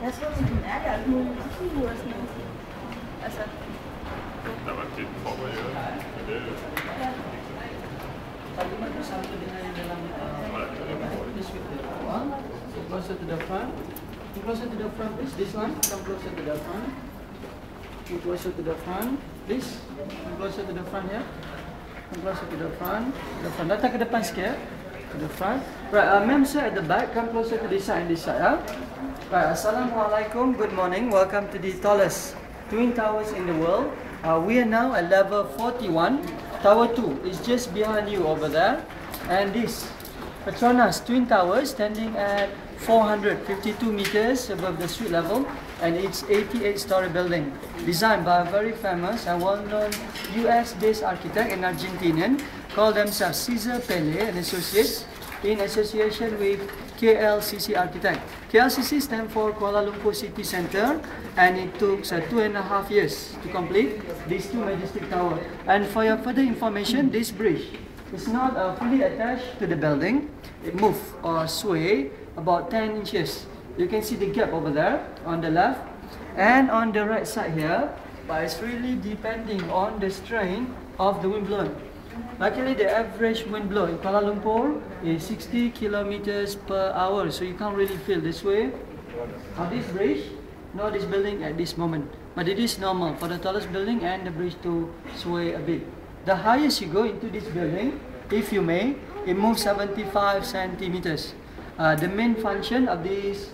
Jag tror att det är allt möjligt i våra snö. Alltså. Det var typ vad man gör. Det är Ja. Closer to the front. Closer to the front, please. This one. Come closer to the front. Come closer to the front, please. Come closer to the front here. Come closer to the front. The front. Datang ke depan sikit. To the front. Right, ma'am, sir, at the back. Come closer to this side and this side. Right. Assalamualaikum. Good morning. Welcome to the tallest twin towers in the world. We are now at level 41. Tower 2 is just behind you over there. And this Petronas Twin Tower standing at 452 meters above the street level, and it's 88-story building designed by a very famous and well-known US-based architect and Argentinian called themselves Cesar Pele and Associates in association with KLCC Architect. KLCC stands for Kuala Lumpur City Centre, and it took 2.5 years to complete these two majestic towers. And for your further information, this bridge is not fully attached to the building. It moves or sway about 10 inches. You can see the gap over there on the left and on the right side here, but it's really depending on the strength of the wind blowing. Luckily, the average wind blow in Kuala Lumpur is 60 kilometers per hour, so you can't really feel the sway of this bridge nor this building at this moment. But it is normal for the tallest building and the bridge to sway a bit. The highest you go into this building, if you may, it moves 75 centimeters. The main function of this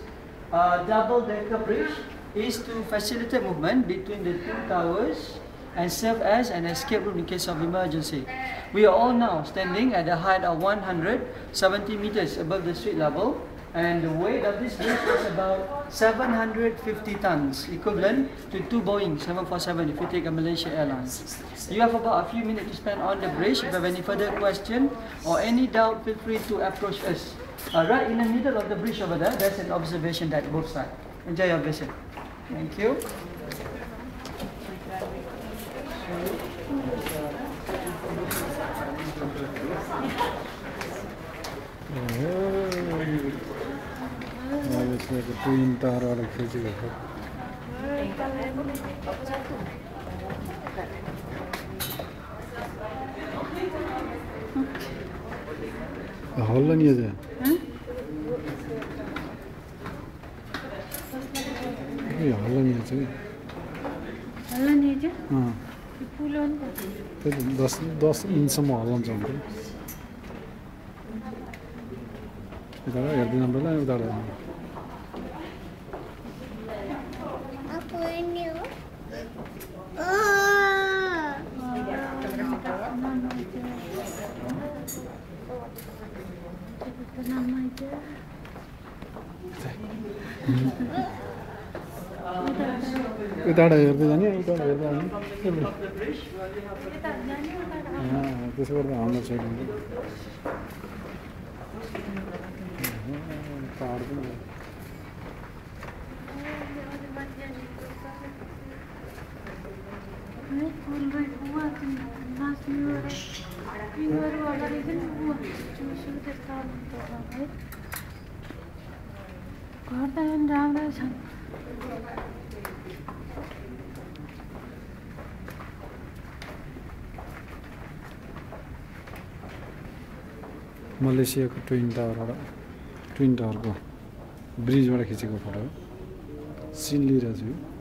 double-decker bridge is to facilitate movement between the two towers and serve as an escape route in case of emergency. We are all now standing at a height of 170 meters above the street level, and the weight of this bridge is about 750 tons, equivalent to 2 Boeing 747 if you take a Malaysia Airlines. You have about a few minutes to spend on the bridge. If you have any further question or any doubt, feel free to approach us. Right in the middle of the bridge over there, there's an observation deck both sides. Enjoy your visit. Thank you. Twin tower वाला खींचेगा हल्ला नहीं है ये हल्ला नहीं है हल्ला नहीं है हाँ पुलोन तो 10 इंच में हल्ला चाहिए इधर यार दिन हमला इधर उताड़ा यार तो जानिए उताड़ा यार हाँ किसी बार में आना चाहिए कार भी मलेसिया को ट्विन टावर को ब्रिजबाट खिचेको फोटो सिन लिइरहेको छु